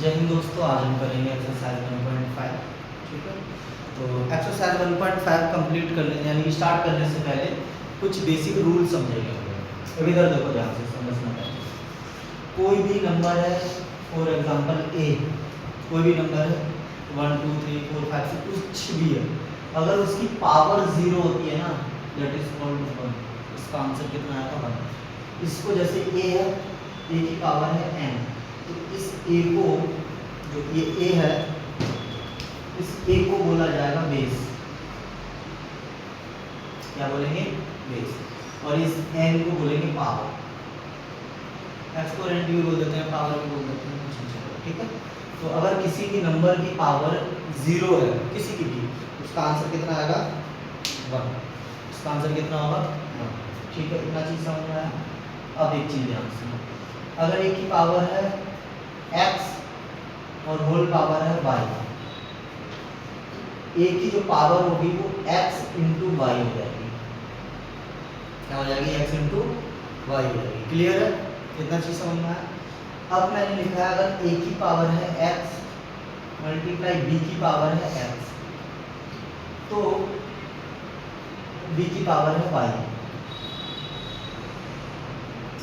जय हिंद दोस्तों, आज हम करेंगे एक्सरसाइज 1.5। ठीक है, तो एक्सरसाइज 1.5 कंप्लीट करने यानी कि स्टार्ट करने से पहले कुछ बेसिक रूल समझेंगे। अब इधर देखो ध्यान से समझना पड़ेगा। कोई भी नंबर है, फॉर एग्जांपल ए, कोई भी नंबर है 1 2 3 4 5 से कुछ भी है, अगर उसकी पावर 0 होती है ना, दैट इज कॉल्ड 1। इसका आंसर कितना आएगा 1। इसको जैसे ए है, ए की पावर है n, तो इस a को, जो ये a है, इस a को बोला जाएगा बेस। क्या बोलेंगे? बेस। और इस n को बोलेंगे पावर। एक्सपोनेंट भी बोल देते हैं, पावर भी बोल देते हैं। ठीक है, तो अगर किसी भी नंबर की पावर 0 है, किसी की भी, उसका आंसर कितना आएगा 1। इसका आंसर कितना होगा 1। ठीक है, इतना चीज समझ में आया। अब एक चीज ध्यान से, अगर एक की पावर है x और होल पावर है y, एक की जो पावर होगी वो x इंटू वाई हो जाएगी। क्या हो जाएगी? x इंटू वाई हो जाएगी। क्लियर है? इतना चीज समझ में आया। अब मैंने लिखा है अगर a की पावर है x मल्टीप्लाई b की पावर है x, तो b की पावर है y,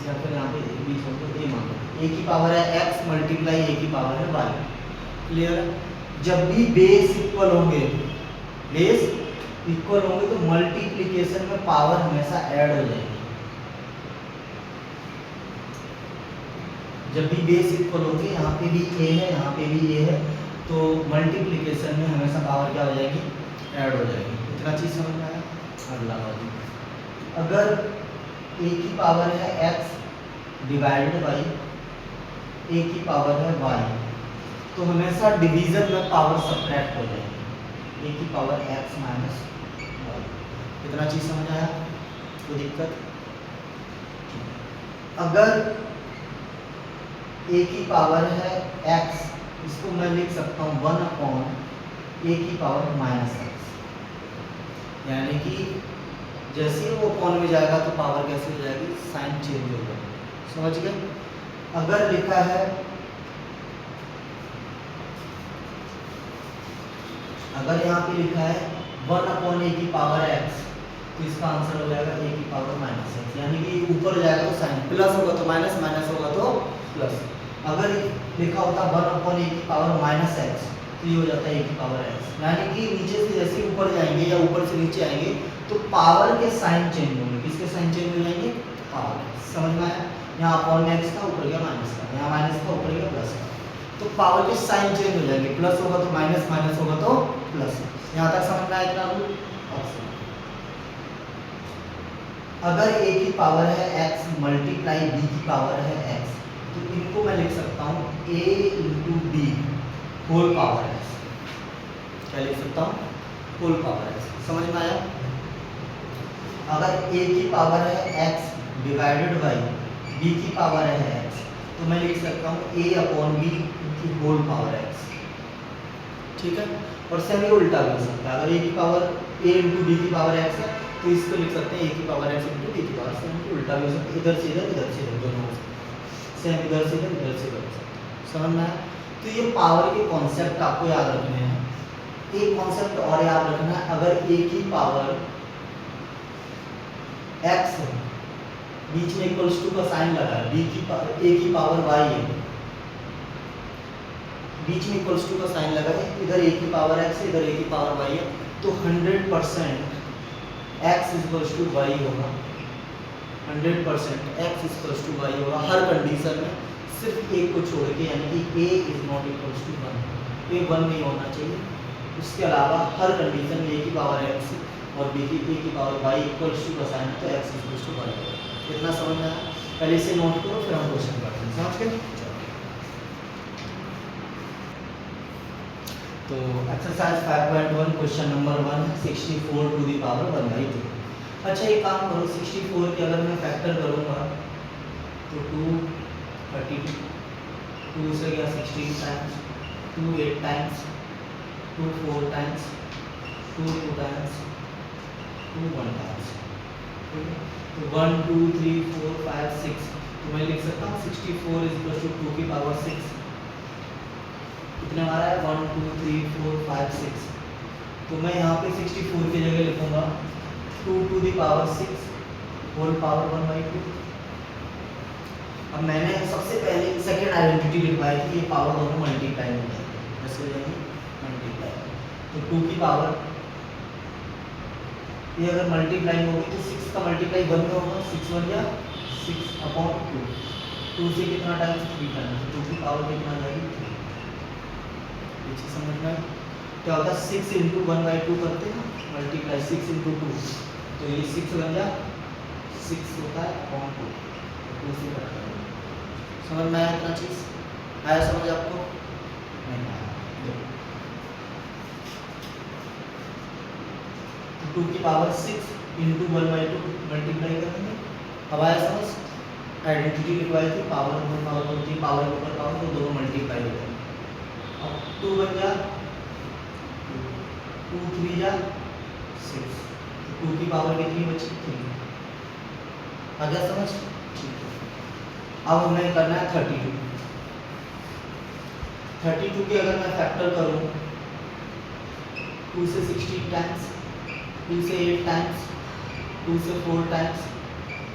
या फिर यहाँ पे b छोड़ दो, a मान लो। a की पावर है x मल्टीप्लाई a की पावर है y। क्लियर है? जब भी बेस इक्वल होंगे, बेस इक्वल होंगे तो मल्टीप्लिकेशन में पावर हमेशा ऐड हो जाएगी। जब भी बेस इक्वल होंगे, यहाँ पे भी a है, यहाँ पे भी a है, तो मल्टीप्लिकेशन में हमेशा पावर क्या हो जाएगी? ऐड हो जाएगी। इतना चीज समझ में आया? अगला वाली, अगर a की पावर है x डिवाइडेड बाई a की पावर है y, तो हमेशा डिवीजन में पावर सब्ट्रैक्ट हो जाएगी। a की पावर x माइनस y। कितना चीज समझ आया? कोई दिक्कत? अगर a की पावर है x, इसको मैं लिख सकता हूँ 1 अपॉन a की पावर माइनस x, यानी कि जैसे ही वो अपॉन में जाएगा तो पावर कैसे हो जाएगी? साइन चेंज हो जाएगी। समझ गए? अगर लिखा है, अगर यहाँ पे लिखा है 1 अपॉन a की पावर x, तो इसका आंसर हो जाएगा a की पावर माइनस x, यानी कि ऊपर जाएगा तो साइन, प्लस होगा तो माइनस, माइनस होगा तो प्लस। अगर लिखा होता 1 अपॉन a की पावर माइनस x, तो ये हो जाता है a की पावर x, यानी कि नीचे से जैसे ऊपर जाएंगे या ऊपर से नीचे आएंगे तो पावर के साइन चेंज होंगे। किसके साइन चेंज हो जाएंगे? पावर। समझ में आया? यहाँ अपॉन में x था, ऊपर गया माइनस का, यहाँ माइनस था, ऊपर गया प्लस का, तो पावर के साइन चेंज हो जाएंगे। प्लस होगा तो माइनस, माइनस होगा तो प्लस। यहाँ तक समझ में आया इतना रूल? अगर a की पावर है x मल्टीप्लाई b की पावर है x, तो इनको मैं लिख सकता हूँ a into b whole power x। क्या लिख सकता हूँ? Whole power x। समझ में आया? अगर a की पावर है x डिवाइडेड बाई b की पावर है x, तो मैं लिख सकता हूँ a अपॉन b की होल पावर x। ठीक है, और सेम ये उल्टा भी हो सकता है। अगर a की पावर a इंटू b की पावर x है, तो इसको लिख सकते हैं a की पावर x इंटू b की पावर। सेम उल्टा भी हो सकता है, इधर से इधर, इधर से इधर, दोनों हो सकते हैं। सेम इधर से इधर, इधर से इधर। समझ में आया? तो ये पावर के कॉन्सेप्ट आपको याद रखने हैं। एक कॉन्सेप्ट और याद रखना है, अगर a की पावर x है, बीच में इक्वल्स टू का साइन लगा है, a की पावर y है, बीच में इक्वल्स टू का साइन लगा है, इधर a की पावर x है, इधर a की पावर y है, तो 100% x इक्वल्स टू y होगा। 100% x इक्वल्स टू y होगा हर कंडीशन में, सिर्फ एक को छोड़ के, यानी कि a is not equals to 1। a 1 नहीं होना चाहिए। उसके अलावा हर कंडीशन में a की पावर x और b की पावर y इक्वल्स टू का साइन है, तो x इक्वल्स टू y होगा। इतना समझ में आया? पहले इसे नोट करो, फिर हम क्वेश्चन करते हैं। समझ गए? तो exercise 5.1 question number 1, 64 to the power 1/2। अच्छा, एक काम करो, 64 के अगर मैं फैक्टर करूँगा तो 2 32, 2 से गया 16 times, 2 8 times, 2 4 times, 2 2 times, 2 1 times. ठीक है, तो 1 2 3 4 5 6, तो मैं लिख सकता हूँ 64 इज इक्वल टू 2 की पावर 6। कितने हमारा है 1 2 3 4 5 6। तो मैं यहाँ पे 64 की जगह लिखूंगा 2 to the power 6 whole power 1/2। अब मैंने सबसे पहले सेकेंड आइडेंटिटी लिखवाई थी, ये पावर दोनों मल्टीप्लाई हो जाएंगे, जैसे हो जाएंगे मल्टीप्लाई। तो 2 की पावर ये अगर मल्टीप्लाई होगी तो 6 का मल्टीप्लाई 1 में होगा, 6 1 या 6/2। 2 से कितना टाइम्स 3 टाइम्स, 2 की पावर कितना आ जाएगी 3। ये चीज समझ में क्या होता है, 6 इंटू 1/2 करते हैं मल्टीप्लाई 6 इंटू 2, तो ये 6 बन जा 6 होता है अपॉन 2, 2 से कट करेंगे। समझ में आया इतना चीज? आया समझ आपको? नहीं आया? 2 की पावर 6 इंटू 1/2 मल्टीप्लाई करेंगे। अब आया समझ? आइडेंटिटी लिखवाई थी, पावर ऊपर पावर होती है, पावर ऊपर पावर, तो दोनों मल्टीप्लाई हो जाएंगे। अब 2 बन जा 2 3 जा 6, 2 की पावर कितनी बची 3। आ गया समझ? ठीक है। अब हमें करना है 32। 32 के अगर मैं फैक्टर करूं 2 से 16 टाइम्स, 2 से 8 टाइम्स, 2 से 4 टाइम्स,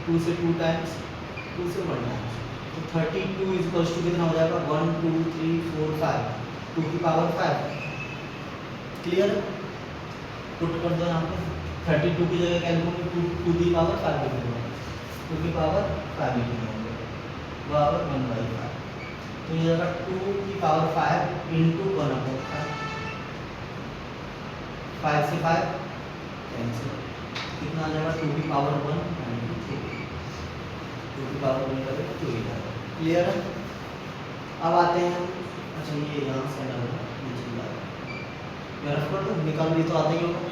2 से 2 टाइम्स, 2 से 1 टाइम्स, तो 32 इज इक्वल्स टू कितना हो जाएगा 1 2 3 4 5, 2 की पावर 5। क्लियर? पुट कर दो यहाँ पे 32 की जगह क्या लिखूंगे 2 की पावर 5 लिखूंगा, 2 की पावर 5 लिखूंगा बराबर 1/5। तो ये जाएगा 2 की पावर 5 इंटू 1/5, 5 से 5 कैंसिल, कितना आ जाएगा 2 की पावर 1 यानी 2, 2 की पावर 1 करें 2 ही जाएगा। क्लियर है? अब आते हैं हम, अच्छा ये यहाँ से डालना नीचे डालना, मैं रफ कर दूँ, निकाल भी तो आते ही होगा।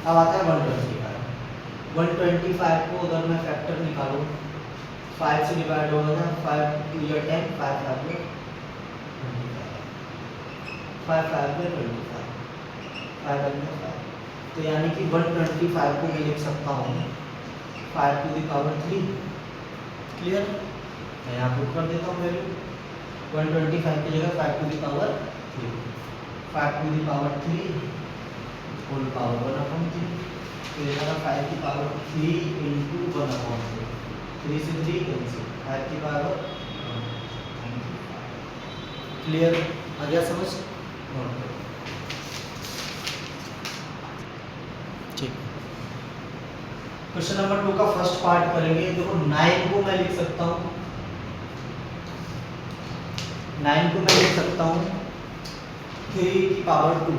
अब आता है 125। 125 को अगर मैं फैक्टर निकालूं 5 से डिवाइड होगा ना, 5 2 या 10, 5 5 में 25, 5 5 में 25, 5 में 5, तो यानी कि 125 को मैं लिख सकता हूँ 5 टू द पावर 3। क्लियर? मैं यहाँ पुट कर देता हूँ वैल्यू 125 की जगह 5 to the power 3, 5 to the power 3 whole power 1/3, तो ये हमारा 5 की पावर 3 इंटू 1/3, 3 से 3 कैंसिल, 5 की पावर। क्लियर? आ गया समझ? ठीक। क्वेश्चन नंबर 2 का फर्स्ट पार्ट करेंगे। देखो 9 को मैं लिख सकता हूँ, 9 को मैं लिख सकता हूँ 3 की पावर 2,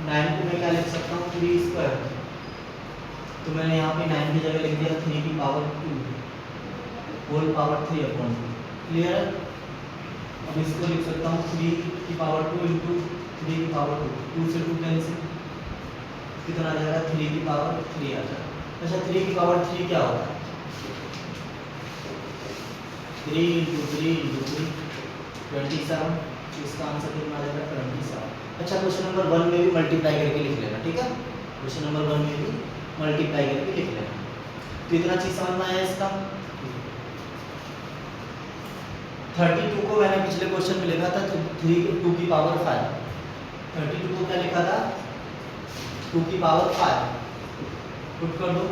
9 को मैं क्या लिख सकता हूँ 3 स्क्वायर, तो मैंने यहाँ पे 9 की जगह लिख दिया 3 की पावर 2 होल पावर 3/2। क्लियर है? अब इसको लिख सकता हूँ 3 की पावर 2 इंटू 3 की पावर 2, 2 से 2 कैंसिल, कितना आ जाएगा 3 की पावर 3 आ जाएगा। अच्छा 3 की पावर 3 क्या होता है 3 इंटू 3 इंटू 3 27, इसका आंसर कितना आ जाएगा 27। अच्छा क्वेश्चन नंबर 1 में भी मल्टीप्लाई करके लिख लेना, ठीक है? क्वेश्चन नंबर 1 में भी मल्टीप्लाई करके लिख लेना। तो इतना चीज समझ में आया इसका। 32 को मैंने पिछले क्वेश्चन में लिखा था तो 2 की पावर 5, 32 को क्या लिखा था 2 की पावर 5, पुट कर दो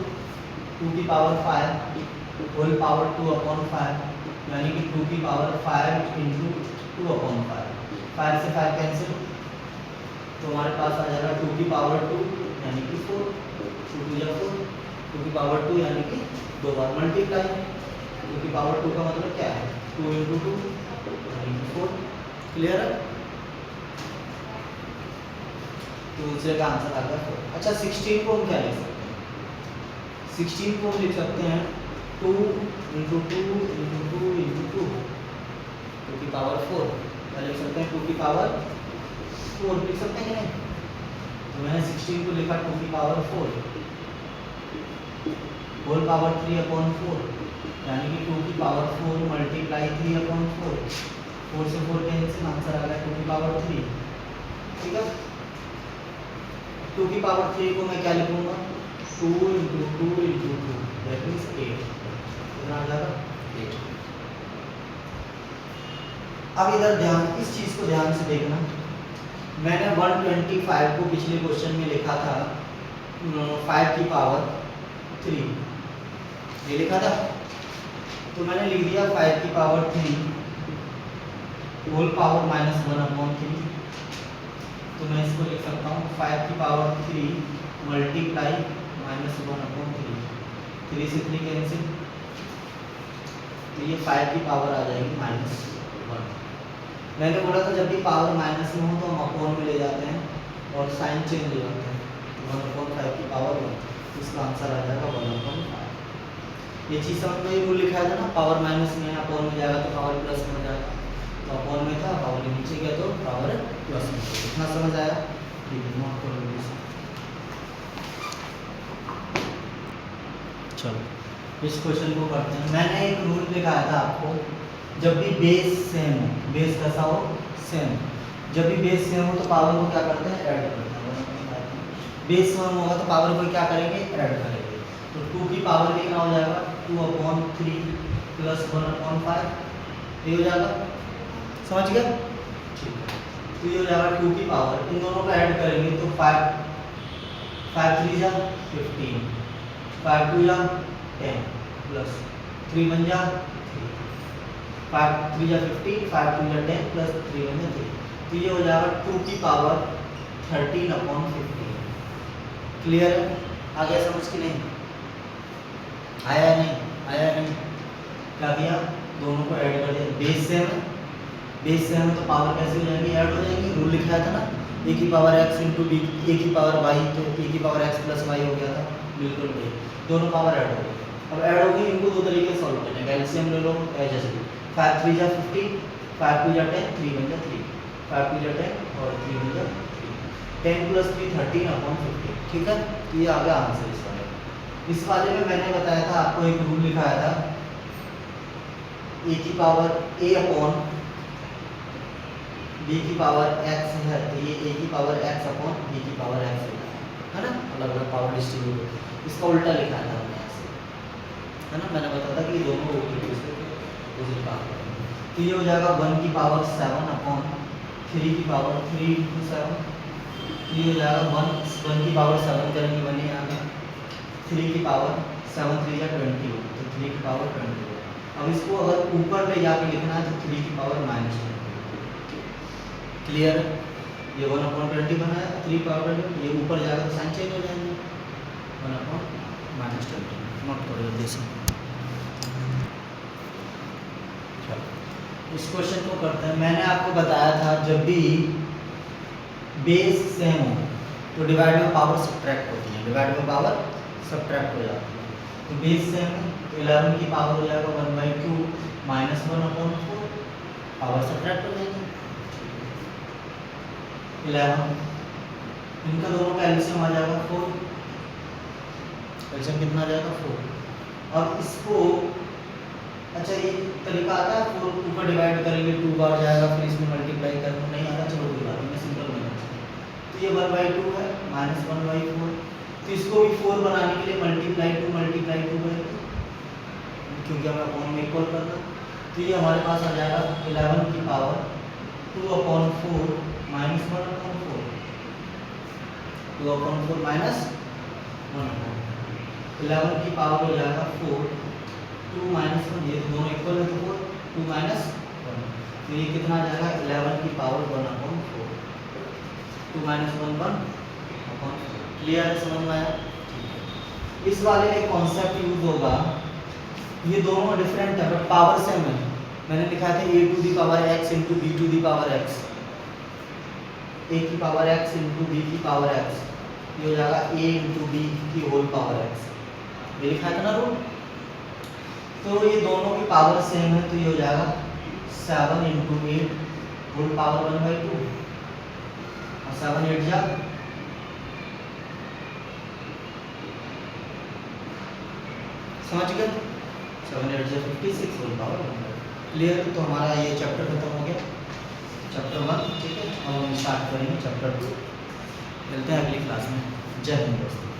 2 की पावर 5 होल पावर 2/5, यानी कि 2 की पावर 5 इंटू 2/5, 5 से 5 कैंसिल, तो हमारे पास आ जाएगा 2 की पावर 2 यानी कि 4, 2 2 या 4, 2 की पावर 2 यानी कि 2 बार मल्टीप्लाई, 2 की पावर 2 का मतलब क्या है 2 इंटू 2 यानी कि 4। क्लियर है? तो दूसरे का आंसर आ गया 4। अच्छा 16 को हम क्या लिख सकते हैं 16 को हम लिख सकते हैं 2 इंटू 2 इंटू 2 इंटू 2, 2 की पावर 4, क्या लिख सकते हैं 2 की पावर 4 लिख सकते हैं नहीं, तो मैंने 16 को लिखा 2 की पावर 4 होल पावर 3/4, यानी कि 2 की पावर 4 मल्टीप्लाई 3/4, 4 से 4 कैंसिल, आंसर आ गया 2 की पावर 3। ठीक है? 2 की पावर 3 को मैं क्या लिखूंगा 2 इंटू 2 इंटू 2, दैट मीन्स 8, कितना आ जाएगा 8। अब इधर ध्यान, इस चीज को ध्यान से देखना, मैंने 125 को पिछले क्वेश्चन में लिखा था 5 की पावर 3, ये लिखा था, तो मैंने लिख दिया 5 की पावर 3 होल पावर -1/3, तो मैं इसको लिख सकता हूँ 5 की पावर 3 मल्टीप्लाई -1/3, 3 से 3 कैंसिल, तो ये 5 की पावर आ जाएगी -1। मैंने बोला था जब भी पावर माइनस में हो तो हम अपॉन में ले जाते हैं और साइन चेंज हो जाता है, 1/5 की पावर 1, इसका आंसर आ जाएगा 1/5। ये चीज़ समझ में, रूल लिखा था ना, पावर माइनस में अपॉन में जाएगा तो पावर प्लस में हो जाएगा, तो अपॉन में था, पावर के नीचे गया तो पावर प्लस में, इतना समझ आया? ठीक है, नोट करो इसे। चलो इस क्वेश्चन को करते हैं। मैंने एक रूल दिखाया था आपको, जब भी बेस सेम हो, बेस कैसा हो, सेम, जब भी बेस सेम हो तो पावर को क्या करते हैं, ऐड करते हैं। बेस सेम होगा तो पावर को क्या करेंगे, ऐड करेंगे, तो 2 की पावर कितना हो जाएगा, 2/3 प्लस 1/5, ये हो जाएगा, समझ गया? ठीक है, तो ये हो जाएगा 2 की पावर, इन दोनों को ऐड करेंगे तो 5 3 जा 15, 5 2 जा 10 प्लस 3 1 जा 3, 5 3 जा 15, 5 2 जा 10 प्लस 3 1 जा 3, तो ये हो जाएगा 2 की पावर 13/15। क्लियर है? आ गया समझ कि नहीं? आया नहीं? आया नहीं? क्या किया, दोनों को ऐड कर दिया, बेस सेम है, बेस सेम है तो पावर कैसे हो जाएंगी, ऐड हो जाएंगी। रूल लिखा था ना, a की power x into b, a की पावर y, तो a की पावर x प्लस y हो गया था, बिल्कुल वही, दोनों पावर ऐड हो गई। अब ऐड हो गई, इनको दो तरीके से सॉल्व करने का, एलसीएम ले लो, जैसे 5 3 जा 15, 5 2 जा 10, 3 1 जा 3, 5 2 जा 10 और 3 1 जा 3, 10 प्लस 3 13/15, ठीक है? तो ये आ गया आंसर इस वाले। इस वाले में मैंने बताया था आपको, एक रूल लिखाया था, a की पावर a अपॉन b की पावर x है, तो ये a की पावर x अपॉन b की पावर x है ना, अलग अलग पावर डिस्ट्रीब्यूट, इसका उल्टा लिखा था हमने ऐसे, है ना, मैंने बताया था कि दोनों उसी काम करेंगे, तो ये हो जाएगा 1 की पावर 7 अपॉन 3 की पावर 3 इंटू 7, ये हो जाएगा 1 की पावर 7 करेंगे, 1 ही आ गया, 3 की पावर 7 3 जा 21, तो 3 की पावर 21। अब इसको अगर ऊपर ले जाके लिखना है तो 3 की पावर -20। क्लियर? ये 1/20 बनाया, 3 पावर 20, ये ऊपर जाएगा तो साइन चेंज हो जाएंगे, 1/-20, नोट करो जल्दी से। इस क्वेश्चन को करते हैं। मैंने आपको बताया था जब भी बेस सेम हो तो डिवाइड में पावर सब्ट्रैक्ट होती है, डिवाइड में पावर सब्ट्रैक्ट हो जाती है, तो बेस सेम है तो 11 की पावर हो जाएगा 1/2 -1/4, पावर सब्ट्रैक्ट हो जाएगी 11, इनका दोनों का एलसीएम आ जाएगा 4, एलसीएम कितना आ जाएगा 4। और इसको, अच्छा ये तरीका आता है, 4 ऊपर डिवाइड करेंगे 2 बार जाएगा, फिर इसमें मल्टीप्लाई करना नहीं आता, चलो कोई बात नहीं, सिंपल बना, तो ये 1/2 है -1/4, तो इसको भी 4 बनाने के लिए मल्टीप्लाई 2 करेंगे, क्योंकि हमें अपॉन में इक्वल करना, तो ये हमारे पास आ जाएगा 11 की पावर 2/4 -1/4, 2/4 -1/4, 11 की पावर हो जाएगा 4, 2 -1, ये दोनों इक्वल है तो 4, 2 -1, तो ये कितना आ जाएगा 11 की पावर 1/4, 2 -1/4। क्लियर है, समझ में आया? इस वाले में कॉन्सेप्ट यूज होगा, ये दोनों डिफरेंट है बट पावर सेम है। मैंने लिखा था a to the power x into b to the power x, a की पावर x इंटू b की पावर x, ये हो जाएगा a इंटू b की होल पावर x, ये लिखा था ना रूल। तो ये दोनों की पावर सेम है तो ये हो जाएगा 7 इंटू 8 होल पावर 1/2, और 7 8 जा, समझ गए, 7 8 जा 56 होल पावर 1/2। क्लियर? तो हमारा ये चैप्टर खत्म हो गया, चैप्टर 1, ठीक है। अब हम स्टार्ट करेंगे चैप्टर 2, मिलते हैं अगली क्लास में। जय हिंद दोस्तों।